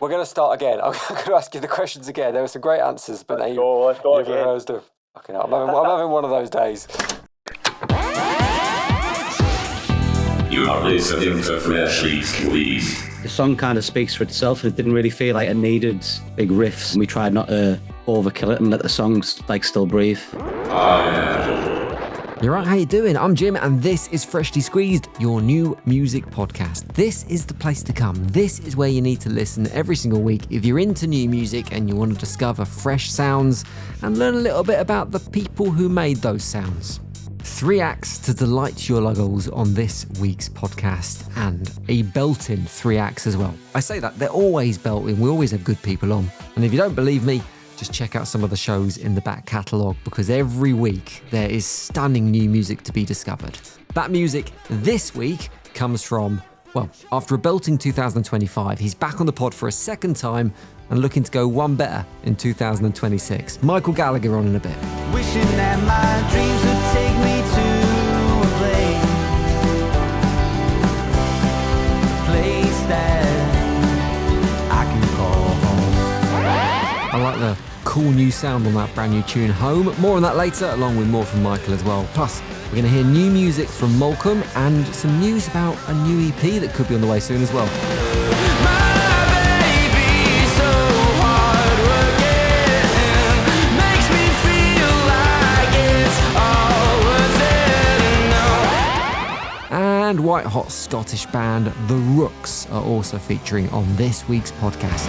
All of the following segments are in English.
We're going to start again. I'm going to ask you the questions again. There were some great answers, but now Let's go you've rehearsed them. Okay, I'm having one of those days. You are listening to Freshly Squeezed. The song kind of speaks for itself, and it didn't really feel like it needed big riffs. And we tried not to overkill it and let the songs still breathe. You're right, how you doing? I'm Jim, and this is Freshly Squeezed, your new music podcast. This is the place to come. This is where you need to listen every single week if you're into new music and you want to discover fresh sounds and learn a little bit about the people who made those sounds. 3 acts to delight your luggles on this week's podcast, and a belting 3 acts as well. I say that, they're always belting. We always have good people on. And if you don't believe me, just check out some of the shows in the back catalogue, because every week there is stunning new music to be discovered. That music this week comes from, well, after a belting 2025, he's back on the pod for a second time and looking to go one better in 2026. Michael Gallagher on in a bit. Wishing that my dreams would take me to a place that I can call home. I like the cool new sound on that brand new tune, Home. More on that later, along with more from Michael as well. Plus, we're going to hear new music from Malcom and some news about a new EP that could be on the way soon as well. And white hot Scottish band The Rooks are also featuring on this week's podcast.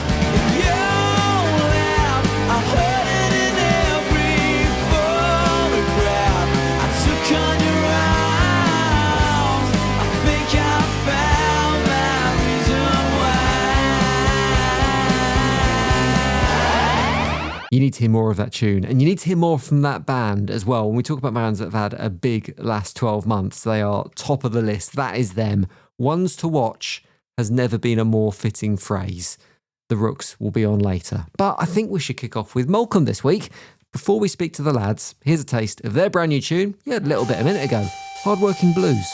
You need to hear more of that tune, and you need to hear more from that band as well. When we talk about bands that have had a big last 12 months, they are top of the list. That is them. Ones to watch has never been a more fitting phrase. The Rooks will be on later. But I think we should kick off with Malcom this week. Before we speak to the lads, here's a taste of their brand new tune. You heard a little bit a minute ago. Hardworking Blues.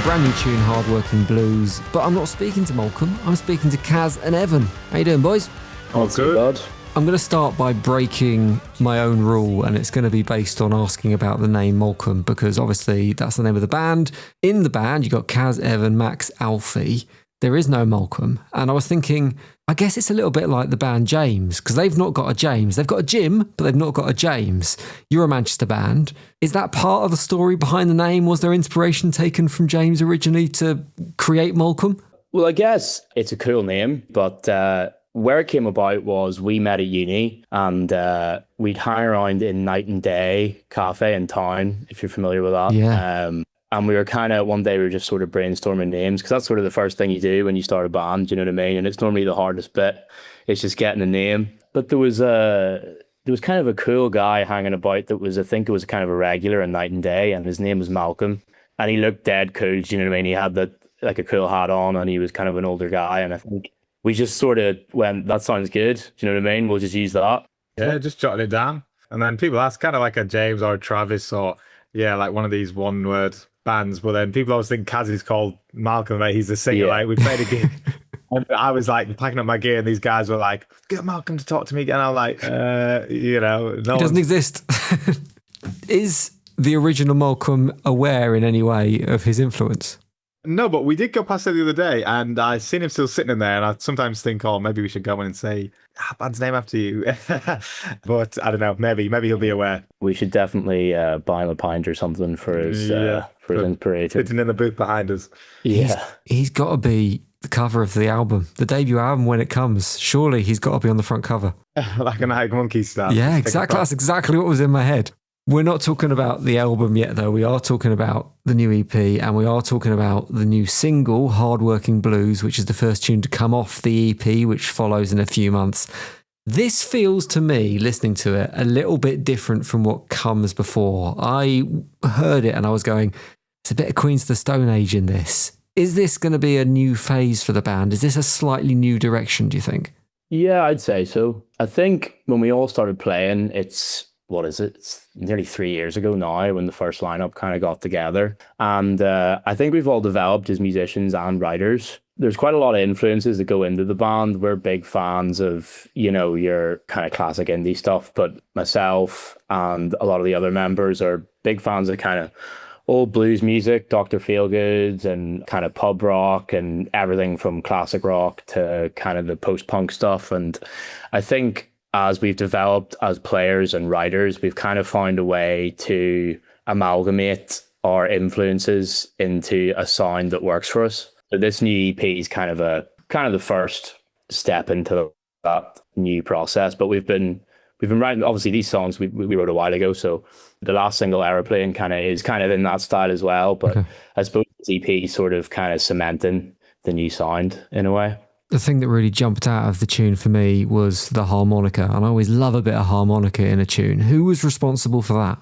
Brand new tune, Hardworking Blues. But I'm not speaking to Malcom, I'm speaking to Kaz and Evan. How you doing, boys? Oh, good. I'm going to start by breaking my own rule, and it's going to be based on asking about the name Malcom, because obviously that's the name of the band. In the band, you got Kaz, Evan, Max, Alfie. There is no Malcom. And I was thinking, I guess it's a little bit like the band James, because they've not got a James. They've got a Jim, but they've not got a James. You're a Manchester band. Is that part of the story behind the name? Was there inspiration taken from James originally to create Malcom? Well, I guess it's a cool name, but where it came about was we met at uni, and we'd hang around in Night and Day Cafe in town, if you're familiar with that. Yeah. And we were kind of, one day we were just sort of brainstorming names, because that's sort of the first thing you do when you start a band, you know what I mean? And it's normally the hardest bit. It's just getting a name. But there was kind of a cool guy hanging about that was, I think it was kind of a regular in Night and Day, and his name was Malcom. And he looked dead cool, do you know what I mean? He had like a cool hat on, and he was kind of an older guy. And I think we just sort of went, that sounds good, do you know what I mean? We'll just use that. Yeah, just jotted it down. And then people ask, kind of like a James or a Travis, or like one of these one-word bands. But then people always think Kaz is called Malcom, like he's the singer. Yeah. Like we played a gig, and I was like packing up my gear, and these guys were like, "Get Malcom to talk to me again." I'm like, no, it doesn't exist. Is the original Malcom aware in any way of his influence? No, but we did go past it the other day, and I seen him still sitting in there, and I sometimes think, oh, maybe we should go in and say, band's name after you. But I don't know, maybe he'll be aware. We should definitely buy him a pint or something for his inspiration. Sitting in the booth behind us. Yeah. He's got to be the cover of the album, the debut album when it comes. Surely he's got to be on the front cover. Like an Arctic Monkey style. Yeah, exactly. That's exactly what was in my head. We're not talking about the album yet, though. We are talking about the new EP, and we are talking about the new single, Hardworking Blues, which is the first tune to come off the EP, which follows in a few months. This feels to me, listening to it, a little bit different from what comes before. I heard it and I was going, it's a bit of Queens of the Stone Age in this. Is this going to be a new phase for the band? Is this a slightly new direction, do you think? Yeah, I'd say so. I think when we all started playing, it's nearly 3 years ago now when the first lineup kind of got together. And I think we've all developed as musicians and writers. There's quite a lot of influences that go into the band. We're big fans of, your kind of classic indie stuff, but myself and a lot of the other members are big fans of kind of old blues music, Dr. Feelgoods and kind of pub rock and everything from classic rock to kind of the post-punk stuff. And I think as we've developed as players and writers, we've kind of found a way to amalgamate our influences into a sound that works for us. So this new EP is kind of the first step into that new process. But we've been writing, obviously these songs we wrote a while ago. So the last single, Aeroplane, is kind of in that style as well. But okay. I suppose this EP sort of kind of cementing the new sound in a way. The thing that really jumped out of the tune for me was the harmonica. And I always love a bit of harmonica in a tune. Who was responsible for that?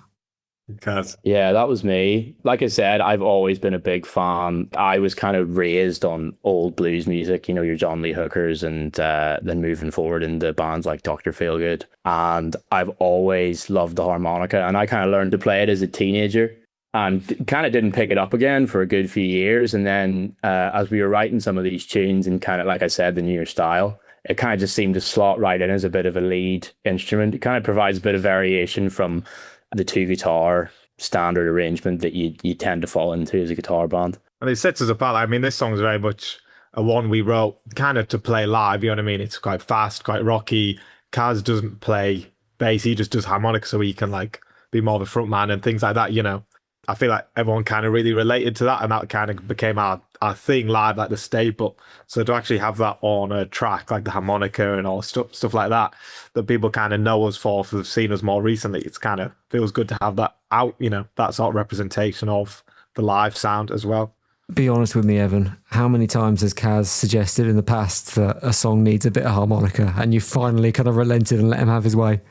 Yeah, that was me. Like I said, I've always been a big fan. I was kind of raised on old blues music, your John Lee Hookers, and then moving forward into bands like Dr. Feelgood. And I've always loved the harmonica, and I kind of learned to play it as a teenager and kind of didn't pick it up again for a good few years. And then as we were writing some of these tunes and kind of, like I said, the newer style, it kind of just seemed to slot right in as a bit of a lead instrument. It kind of provides a bit of variation from the two guitar standard arrangement that you tend to fall into as a guitar band. And it sets us apart. I mean, this song is very much a one we wrote kind of to play live, you know what I mean? It's quite fast, quite rocky. Kaz doesn't play bass, he just does harmonics so he can be more of a front man and things like that, I feel like everyone kind of really related to that, and that kind of became our thing live, like the staple. So to actually have that on a track, like the harmonica and all stuff like that people kind of know us for have seen us more recently, it's kind of feels good to have that out, that sort of representation of the live sound as well. Be honest with me, Evan. How many times has Kaz suggested in the past that a song needs a bit of harmonica, and you finally kind of relented and let him have his way?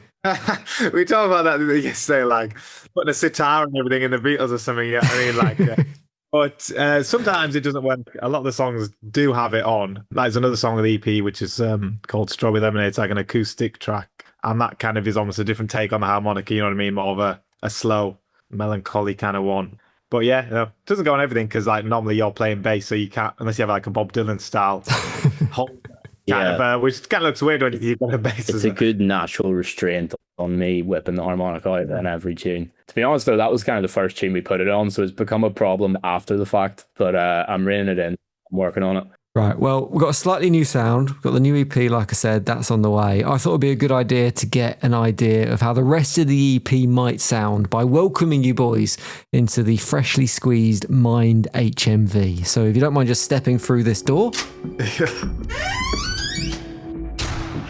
We talked about that yesterday, putting a sitar and everything in the Beatles or something. Yeah, I mean, but sometimes it doesn't work. A lot of the songs do have it on. There's another song of the EP which is called Strawberry Lemonade. It's like an acoustic track, and that kind of is almost a different take on the harmonica. You know what I mean? More of a slow, melancholy kind of one. But yeah, it doesn't go on everything because normally you're playing bass, so you can't unless you have a Bob Dylan style. Which kind of looks weird when you've got a bass. It's a good natural restraint on me whipping the harmonica out in every tune. To be honest, though, that was kind of the first tune we put it on, so it's become a problem after the fact. But I'm reining it in. I'm working on it. Right, well, we've got a slightly new sound. We've got the new EP, like I said, that's on the way. I thought it would be a good idea to get an idea of how the rest of the EP might sound by welcoming you boys into the freshly squeezed Mind HMV. So if you don't mind just stepping through this door.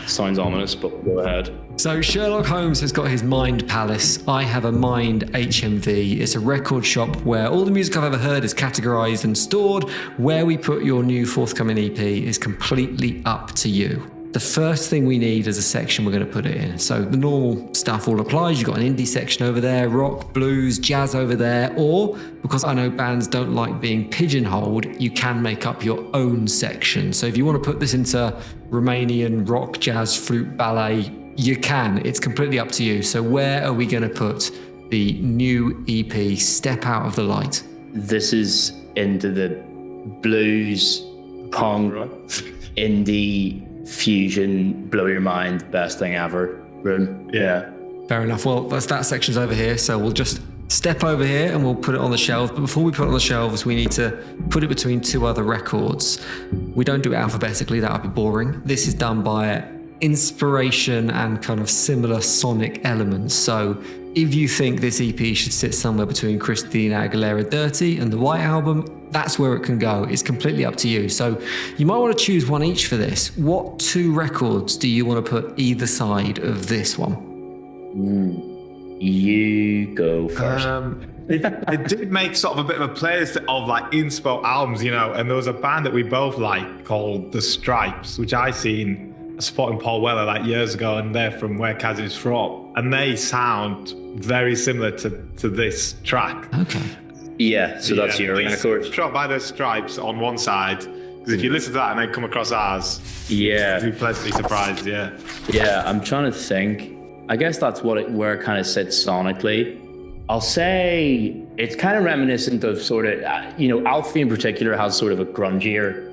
Sounds ominous, but go ahead. So Sherlock Holmes has got his Mind Palace. I have a Mind HMV. It's a record shop where all the music I've ever heard is categorized and stored. Where we put your new forthcoming EP is completely up to you. The first thing we need is a section we're going to put it in. So the normal stuff all applies. You've got an indie section over there, rock, blues, jazz over there, or because I know bands don't like being pigeonholed, you can make up your own section. So if you want to put this into Romanian rock, jazz, flute, ballet, you can. It's completely up to you. So where are we going to put the new EP, Step Out of the Light? This is into the blues, punk, indie, fusion, blow your mind, best thing ever room. Yeah. Fair enough. Well, that section's over here, so we'll just step over here and we'll put it on the shelves. But before we put it on the shelves, we need to put it between two other records. We don't do it alphabetically, that would be boring. This is done by inspiration and kind of similar sonic elements. So if you think this EP should sit somewhere between Christina Aguilera Dirty and the White Album, that's where it can go. It's completely up to you. So you might want to choose one each for this. What two records do you want to put either side of this one? You go first. They did make sort of a bit of a playlist of like inspo albums, you know, and there was a band that we both like called The Stripes, which I seen supporting Paul Weller like years ago, and they're from where Kaz is from, and they sound very similar to this track. Okay. Yeah, so that's your record. Shot by The Stripes on one side, because if you listen to that and then come across ours, Yeah. you'd be pleasantly surprised. Yeah, I'm trying to think. I guess that's where it kind of sits sonically. I'll say it's kind of reminiscent of sort of, Alfie in particular has sort of a grungier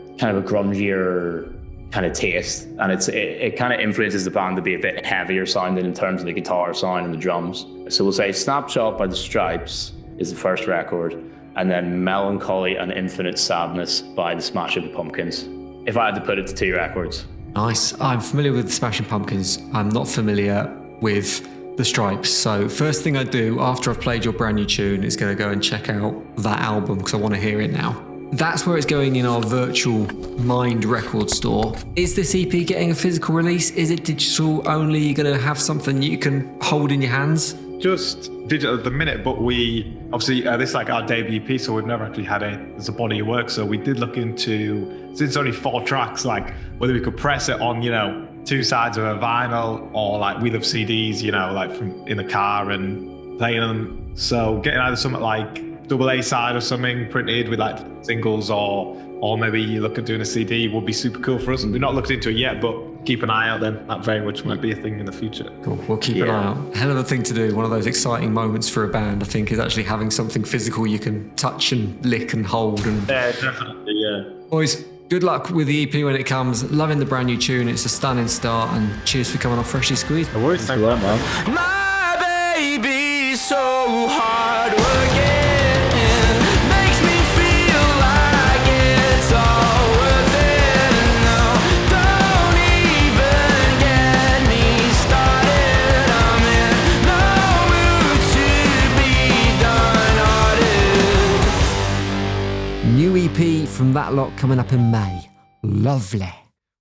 kind of taste, and it kind of influences the band to be a bit heavier sounding in terms of the guitar sound and the drums. So we'll say Snapshot by The Stripes is the first record, and then Melancholy and Infinite Sadness by the Smashing Pumpkins, if I had to put it to two records. Nice. I'm familiar with the Smashing Pumpkins. I'm not familiar with the Stripes. So first thing I do after I've played your brand new tune is going to go and check out that album because I want to hear it now. That's where it's going in our virtual Mind record store. Is this EP getting a physical release? Is it digital only? You're going to have something you can hold in your hands? Just digital at the minute, but we obviously this is like our debut EP, so we've never actually had it as a body of work. So we did look into, since it's only 4 tracks, like whether we could press it on, two sides of a vinyl, or like we love CDs, like from in the car and playing them. So getting either something like double A side or something printed with like singles, or maybe you look at doing a CD would be super cool for us. We've not looked into it yet, but keep an eye out then. That very much might be a thing in the future. Cool. We'll keep an eye out. Hell of a thing to do. One of those exciting moments for a band, I think, is actually having something physical you can touch and lick and hold. And Yeah, definitely, yeah. boys, good luck with the EP when it comes. Loving the brand new tune. It's a stunning start, and cheers for coming on Freshly Squeezed. No worries, thanks a lot, man. My baby's so hard working, makes me feel like it's all worth it. No, don't even get me started. I'm in no mood to be downhearted. New EP from that lot coming up in May. Lovely.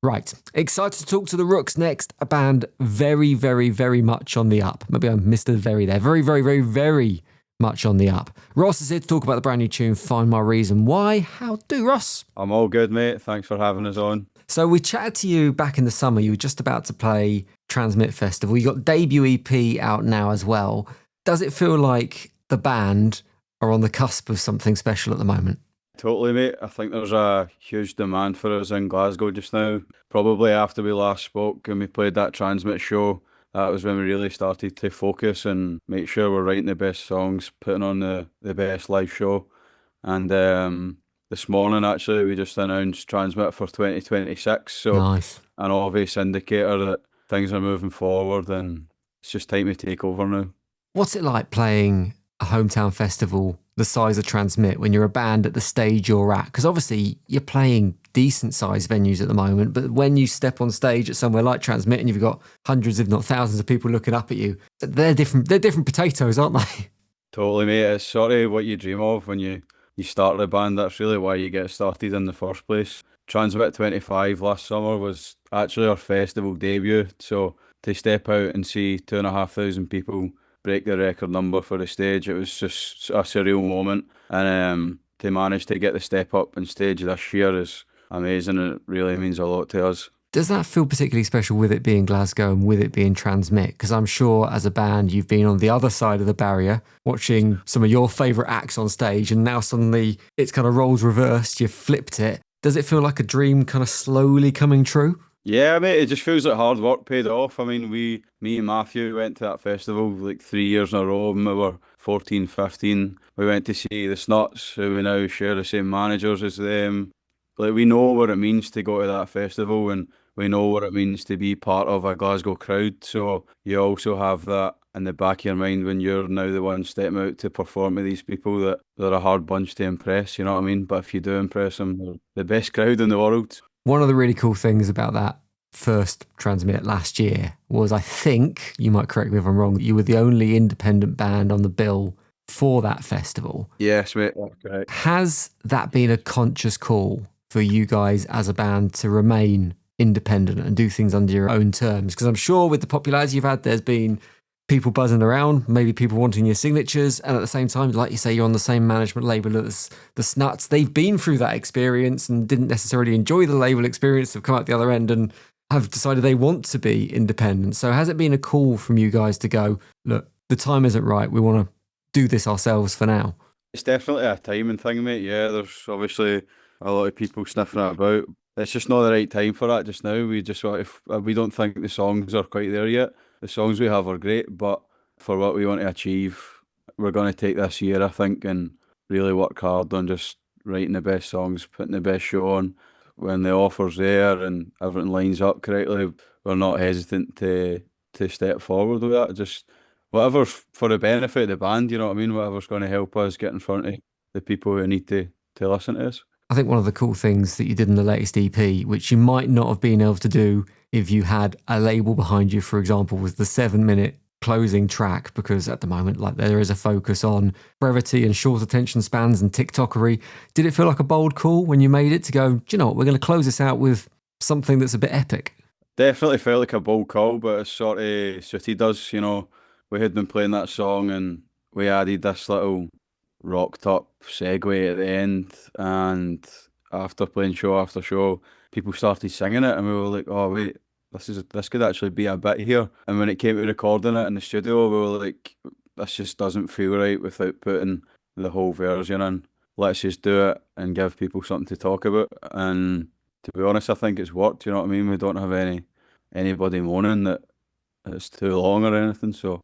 Right, excited to talk to the Rooks next, a band very, very, very much on the up. Maybe I missed the very there. Very, very, very, very much on the up. Ross is here to talk about the brand new tune, Find My Reason Why. How do, Ross? I'm all good, mate. Thanks for having us on. So we chatted to you back in the summer. You were just about to play Transmit Festival. You got debut EP out now as well. Does it feel like the band are on the cusp of something special at the moment? Totally, mate. I think there's a huge demand for us in Glasgow just now. Probably after we last spoke and we played that Transmit show, that was when we really started to focus and make sure we're writing the best songs, putting on the best live show. And this morning, actually, we just announced Transmit for 2026. So Nice. an obvious indicator that things are moving forward and it's just time to take over now. What's it like playing a hometown festival the size of Transmit when you're a band at the stage you're at? Because obviously you're playing decent sized venues at the moment, but when you step on stage at somewhere like Transmit and you've got hundreds if not thousands of people looking up at you, they're different potatoes, aren't they? Totally, mate. It's sort of what you dream of when you start a band. That's really why you get started in the first place. Transmit 25 last summer was actually our festival debut, so to step out and see 2,500 people break the record number for the stage, it was just a surreal moment. And to manage to get the step up on stage this year is amazing, and it really means a lot to us. Does that feel particularly special with it being Glasgow and with it being Transmit? Because I'm sure as a band you've been on the other side of the barrier watching some of your favourite acts on stage, and now suddenly it's kind of roles reversed, you've flipped it. Does it feel like a dream kind of slowly coming true? Yeah, mate, it just feels like hard work paid off. I mean, me and Matthew went to that festival like 3 years in a row when we were 14, 15. We went to see the Snuts, who we now share the same managers as them. Like, we know what it means to go to that festival, and we know what it means to be part of a Glasgow crowd. So you also have that in the back of your mind when you're now the one stepping out to perform to these people that they're a hard bunch to impress, you know what I mean? But if you do impress them, they're the best crowd in the world. One of the really cool things about that first Transmit last year was, I think, you might correct me if I'm wrong, you were the only independent band on the bill for that festival. Yes, mate, that's correct. Has that been a conscious call for you guys as a band to remain independent and do things under your own terms? Because I'm sure with the popularity you've had, there's been people buzzing around, maybe people wanting your signatures, and at the same time, like you say, you're on the same management label as the Snuts. They've been through that experience and didn't necessarily enjoy the label experience, have come out the other end and have decided they want to be independent. So has it been a call from you guys to go, look, the time isn't right, we want to do this ourselves for now? It's definitely a timing thing, mate. Yeah, there's obviously a lot of people sniffing it about. It's just not the right time for that just now. We just want we don't think the songs are quite there yet. The songs we have are great, but for what we want to achieve, we're going to take this year, I think, and really work hard on just writing the best songs, putting the best show on. When the offer's there and everything lines up correctly, we're not hesitant to step forward with that. Just whatever's for the benefit of the band, you know what I mean? Whatever's going to help us get in front of the people who need to listen to us. I think one of the cool things that you did in the latest EP, which you might not have been able to do if you had a label behind you, for example, was the 7-minute closing track, because at the moment, like, there is a focus on brevity and short attention spans and TikTokery. Did it feel like a bold call when you made it to go, do you know what, we're going to close this out with something that's a bit epic? Definitely felt like a bold call, but it sort of suited us, you know. We had been playing that song and we added this little rocked up segue at the end, and after playing show after show, people started singing it and we were like, oh wait, this could actually be a bit here. And when it came to recording it in the studio, we were like, this just doesn't feel right without putting the whole version in. Let's just do it and give people something to talk about. And to be honest, I think it's worked, you know what I mean? We don't have anybody moaning that it's too long or anything, so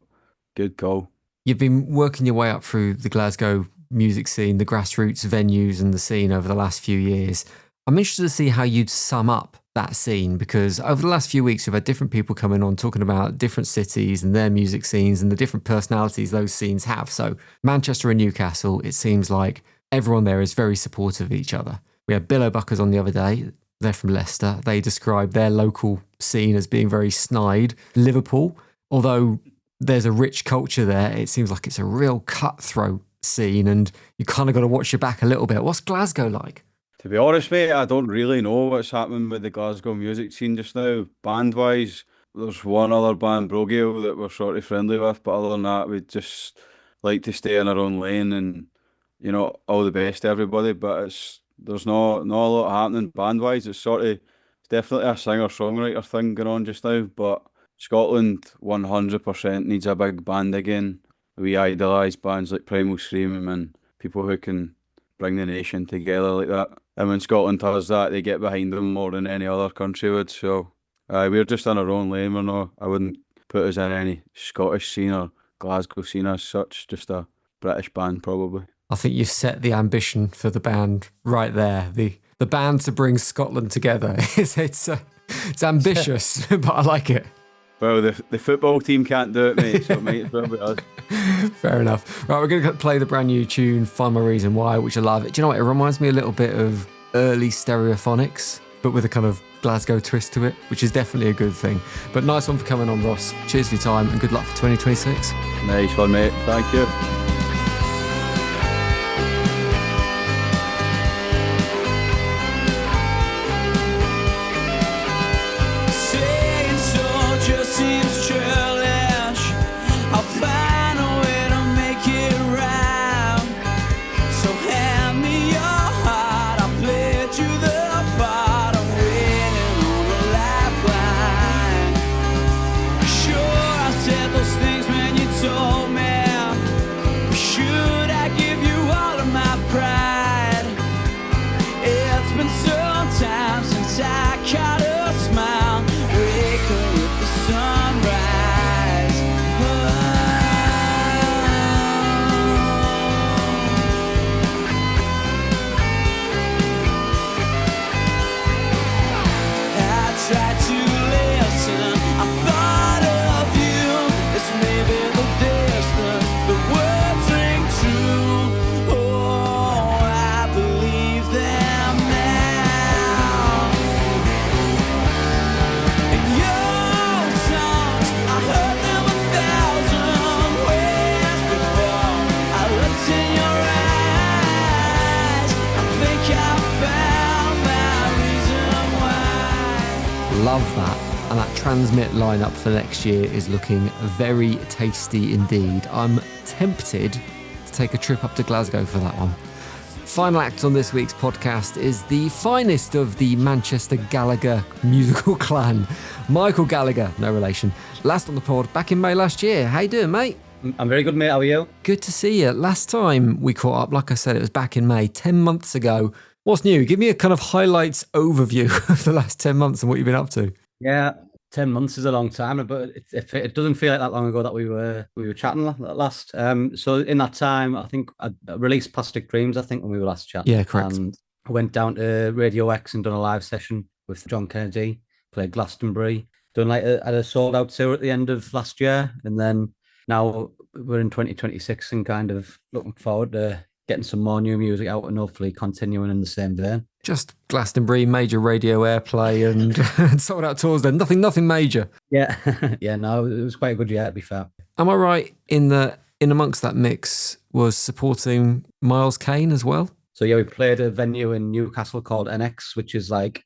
good call. You've been working your way up through the Glasgow music scene, the grassroots venues and the scene over the last few years. I'm interested to see how you'd sum up that scene, because over the last few weeks we've had different people coming on talking about different cities and their music scenes and the different personalities those scenes have. So Manchester and Newcastle, it seems like everyone there is very supportive of each other. We had Billow Buckers on the other day. They're from Leicester. They described their local scene as being very snide. Liverpool, although there's a rich culture there, it seems like it's a real cutthroat scene and you kind of got to watch your back a little bit. What's Glasgow like? To be honest, mate, I don't really know what's happening with the Glasgow music scene just now. Band-wise, there's one other band, Brogiel, that we're sort of friendly with, but other than that, we just like to stay in our own lane and, you know, all the best to everybody, but there's not a lot happening band-wise. It's definitely a singer-songwriter thing going on just now, but Scotland 100% needs a big band again. We idolise bands like Primal Scream and people who can bring the nation together like that. And when Scotland does that, they get behind them more than any other country would. So we're just in our own lane. I wouldn't put us in any Scottish scene or Glasgow scene as such, just a British band probably. I think you've set the ambition for the band right there. The band to bring Scotland together. It's ambitious, but I like it. Well, the football team can't do it, mate, so it might as well be us. Fair enough. Right, we're going to play the brand new tune, Find My Reason Why, which I love. Do you know what? It reminds me a little bit of early Stereophonics, but with a kind of Glasgow twist to it, which is definitely a good thing. But nice one for coming on, Ross. Cheers for your time and good luck for 2026. Nice one, mate. Thank you. love that. And that Transmit lineup for next year is looking very tasty indeed. I'm tempted to take a trip up to Glasgow for that one. Final act on this week's podcast is the finest of the Manchester Gallagher musical clan. Michael Gallagher, no relation. Last on the pod back in May last year. How you doing, mate? I'm very good, mate. How are you? Good to see you. Last time we caught up, like I said, it was back in May, 10 months ago. What's new? Give me a kind of highlights overview of the last 10 months and what you've been up to. Yeah, 10 months is a long time, but it doesn't feel like that long ago that we were chatting last. So in that time, I think I released Plastic Dreams, I think, when we were last chatting. Yeah, correct. And I went down to Radio X and done a live session with John Kennedy, played Glastonbury, done like a sold out tour at the end of last year. And then now we're in 2026 and kind of looking forward to getting some more new music out and hopefully continuing in the same vein. Just Glastonbury, major radio airplay and sold out tours then. Nothing major. Yeah. Yeah, no, it was quite a good year, to be fair. Am I right in amongst that mix was supporting Miles Kane as well? So yeah, we played a venue in Newcastle called NX, which is like,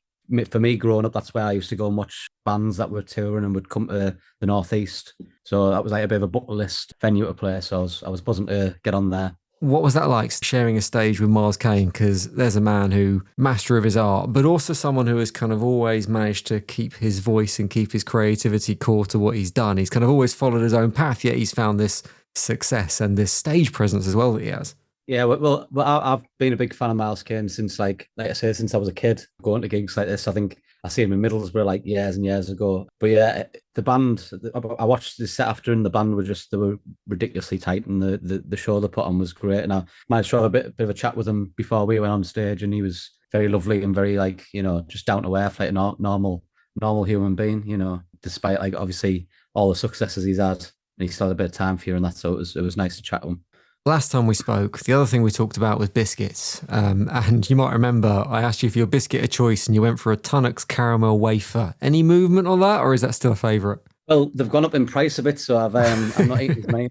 for me growing up, that's where I used to go and watch bands that were touring and would come to the Northeast. So that was like a bit of a bucket list venue to play. So I was buzzing to get on there. What was that like, sharing a stage with Miles Kane? Because there's a man who, master of his art, but also someone who has kind of always managed to keep his voice and keep his creativity core to what he's done. He's kind of always followed his own path, yet he's found this success and this stage presence as well that he has. Yeah, well, I've been a big fan of Miles Kane since, like I say, since I was a kid, going to gigs like this. I think I see him in Middlesbrough like years and years ago. But yeah, the band, I watched the set after, and the band they were ridiculously tight, and the show they put on was great. And I managed to have a bit of a chat with him before we went on stage, and he was very lovely and very, like, you know, just down to earth, like a normal human being, you know, despite like obviously all the successes he's had, and he still had a bit of time for you and that. So it was nice to chat to him. Last time we spoke, the other thing we talked about was biscuits. And you might remember I asked you for your biscuit of choice and you went for a Tunnocks caramel wafer. Any movement on that, or is that still a favourite? Well, they've gone up in price a bit, so I'm not eating as many.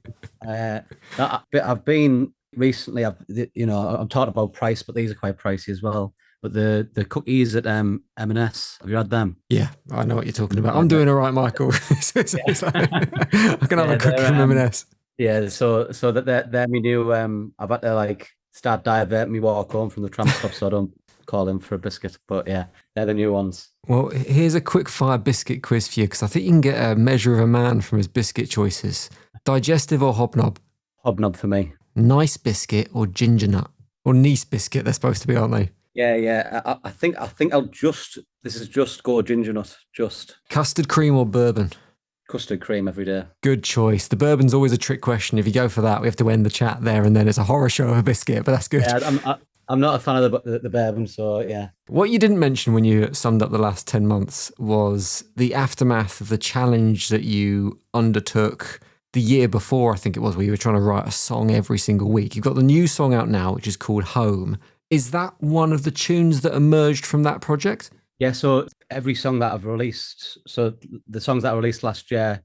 I've been recently, I'm talking about price, but these are quite pricey as well. But the cookies at M&S, have you had them? Yeah, I know what you're talking about. I'm doing all right, Michael. It's like, I can have a cookie from M&S. Yeah, so that they're me new. I've had to like start diverting me walk home from the tram stop, so I don't call in for a biscuit. But yeah, they're the new ones. Well, here's a quick fire biscuit quiz for you, because I think you can get a measure of a man from his biscuit choices. Digestive or hobnob? Hobnob for me. Nice biscuit or ginger nut? Or nice biscuit, they're supposed to be, aren't they? Yeah. I think I'll just go ginger nut. Just custard cream or bourbon? Custard cream every day. Good choice. The bourbon's always a trick question. If you go for that, we have to end the chat there, and then it's a horror show of a biscuit, but that's good. Yeah, I'm not a fan of the bourbon, so yeah. What you didn't mention when you summed up the last 10 months was the aftermath of the challenge that you undertook the year before, I think it was, where you were trying to write a song every single week. You've got the new song out now, which is called Home. Is that one of the tunes that emerged from that project? Yeah, so every song that I've released, so the songs that I released last year,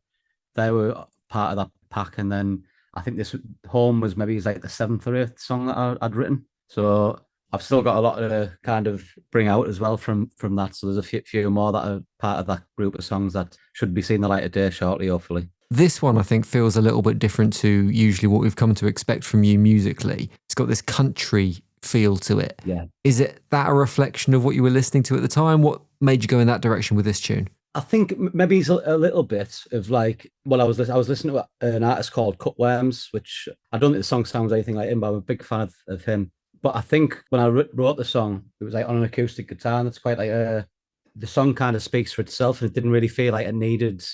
they were part of that pack. And then I think this Home was maybe like the 7th or 8th song that I'd written. So I've still got a lot to kind of bring out as well from that. So there's a few more that are part of that group of songs that should be seeing the light of day shortly, hopefully. This one, I think, feels a little bit different to usually what we've come to expect from you musically. It's got this country feel to it. Yeah. Is it that a reflection of what you were listening to at the time? What made you go in that direction with this tune? I think maybe it's a little bit of like, well, I was listening to an artist called Cutworms, which I don't think the song sounds anything like him, but I'm a big fan of him. But I think when I wrote the song, it was like on an acoustic guitar, and it's quite like the song kind of speaks for itself, and it didn't really feel like it needed,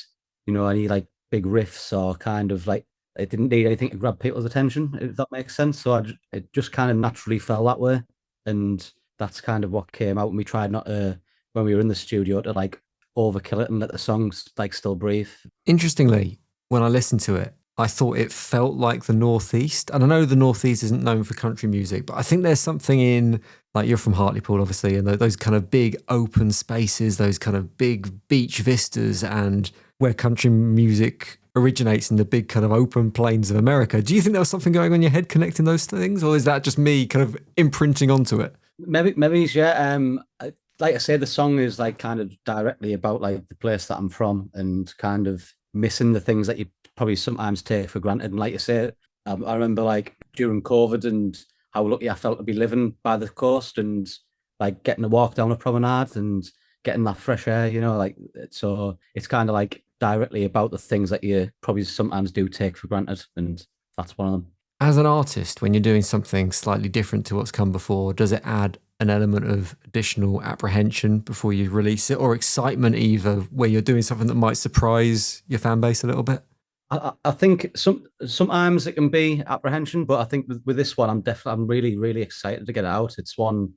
you know, any like big riffs or kind of like, it didn't need anything to grab people's attention, if that makes sense. So it just kind of naturally fell that way. And that's kind of what came out when we tried not to, when we were in the studio, to like overkill it and let the songs like still breathe. Interestingly, when I listened to it, I thought it felt like the Northeast. And I know the Northeast isn't known for country music, but I think there's something in, like, you're from Hartlepool, obviously, and those kind of big open spaces, those kind of big beach vistas, and where country music originates in the big kind of open plains of America. Do you think there was something going on in your head connecting those things, or is that just me kind of imprinting onto it? Maybe, yeah. like I say, the song is like kind of directly about like the place that I'm from and kind of missing the things that you probably sometimes take for granted. And like you say, I remember like during COVID and how lucky I felt to be living by the coast and like getting to walk down a promenade and getting that fresh air, you know, like so it's kind of like directly about the things that you probably sometimes do take for granted, and that's one of them. As an artist, when you're doing something slightly different to what's come before, does it add an element of additional apprehension before you release it, or excitement either, where you're doing something that might surprise your fan base a little bit? I think sometimes it can be apprehension, but I think with this one, I'm really, really excited to get it out. It's one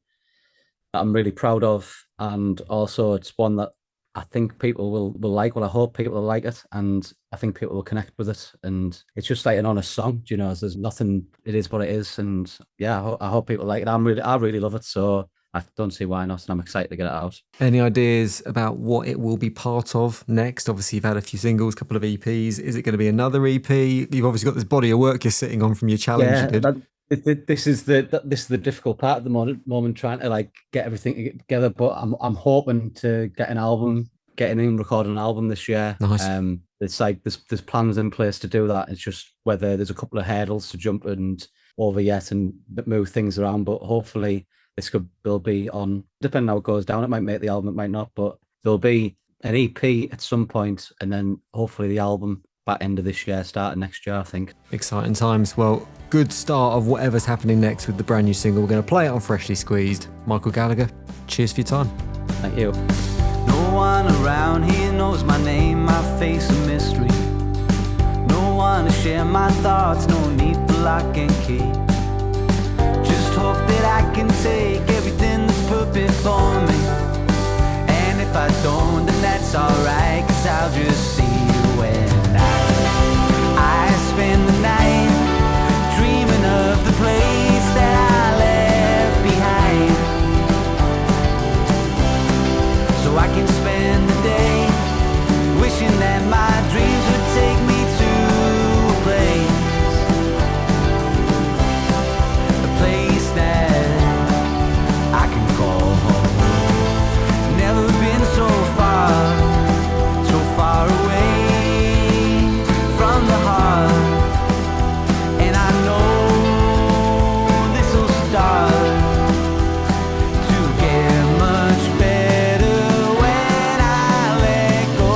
that I'm really proud of, and also it's one that I think people will like. Well, I hope people will like it, and I think people will connect with it. And it's just like an honest song, you know. There's nothing. It is what it is, and yeah, I hope people like it. I really love it, so I don't see why not, and I'm excited to get it out. Any ideas about what it will be part of next? Obviously, you've had a few singles, a couple of EPs. Is it going to be another EP? You've obviously got this body of work you're sitting on from your challenge you did. This is the difficult part at the moment, trying to like get everything together. But I'm hoping to get record an album this year. Nice. It's like there's plans in place to do that. It's just whether there's a couple of hurdles to jump and over yet and move things around. But hopefully will be on. Depending how it goes down, it might make the album, it might not. But there'll be an EP at some point, and then hopefully the album back end of this year, start of next year, I think. Exciting times. Well, good start of whatever's happening next with the brand new single. We're going to play it on Freshly Squeezed. Michael Gallagher, cheers for your time. Thank you. No one around here knows my name, my face a mystery. No one to share my thoughts, no need for lock and key. Just hope that I can take everything that's put before me. And if I don't, then that's alright, 'cause I'll just see you when I spend the night dreaming of the place that I left behind, so I can spend the day wishing that my dreams would take me to a place that I can call home. Never been so far away from the heart, and I know this'll start to get much better when I let go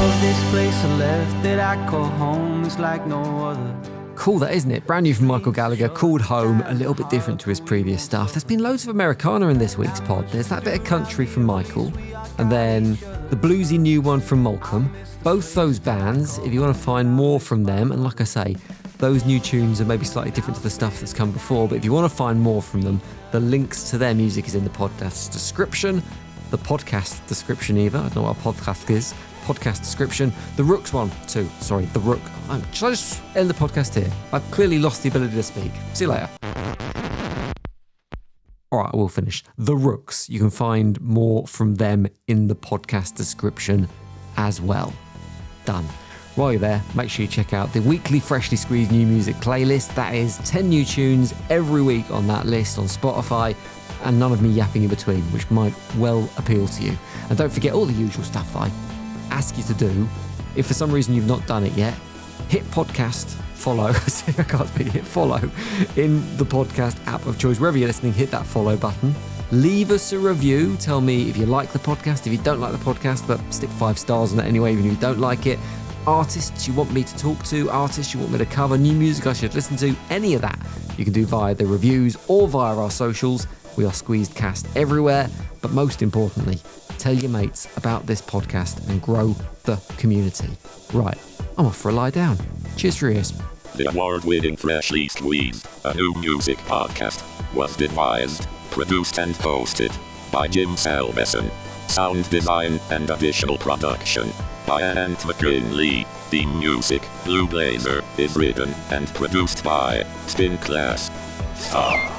of this place I left that I call home. It's like no other. Cool, that, isn't it? Brand new from Michael Gallagher, called Home, a little bit different to his previous stuff. There's been loads of Americana in this week's pod. There's that bit of country from Michael, and then the bluesy new one from Malcom. Both those bands, if you want to find more from them, and like I say, those new tunes are maybe slightly different to the stuff that's come before, but if you want to find more from them, the links to their music is in the podcast description. The podcast description either, I don't know what a podcast is. Podcast description. The Rooks one too. Sorry, the Rook. Should I just end the podcast here? I've clearly lost the ability to speak. See you later. All right, I will finish. The Rooks. You can find more from them in the podcast description as well. Done. While you're there, make sure you check out the weekly Freshly Squeezed new music playlist. That is 10 new tunes every week on that list on Spotify, and none of me yapping in between, which might well appeal to you. And don't forget all the usual stuff I ask you to do. If for some reason you've not done it yet, hit podcast follow. I can't speak. Hit follow in the podcast app of choice. Wherever you're listening, hit that follow button. Leave us a review. Tell me if you like the podcast, if you don't like the podcast, but stick 5 stars on it anyway, even if you don't like it. Artists you want me to talk to, artists you want me to cover, new music I should listen to, any of that you can do via the reviews or via our socials. We are Squeezed Cast everywhere, but most importantly, tell your mates about this podcast and grow the community. Right, I'm off for a lie down. Cheers for your ears. The award-winning Freshly Squeezed, a new music podcast, was devised, produced and hosted by Jim Salveson. Sound design and additional production by Ant McKinley. Theme music, Blue Blazer, is written and produced by Spin Class. Stop.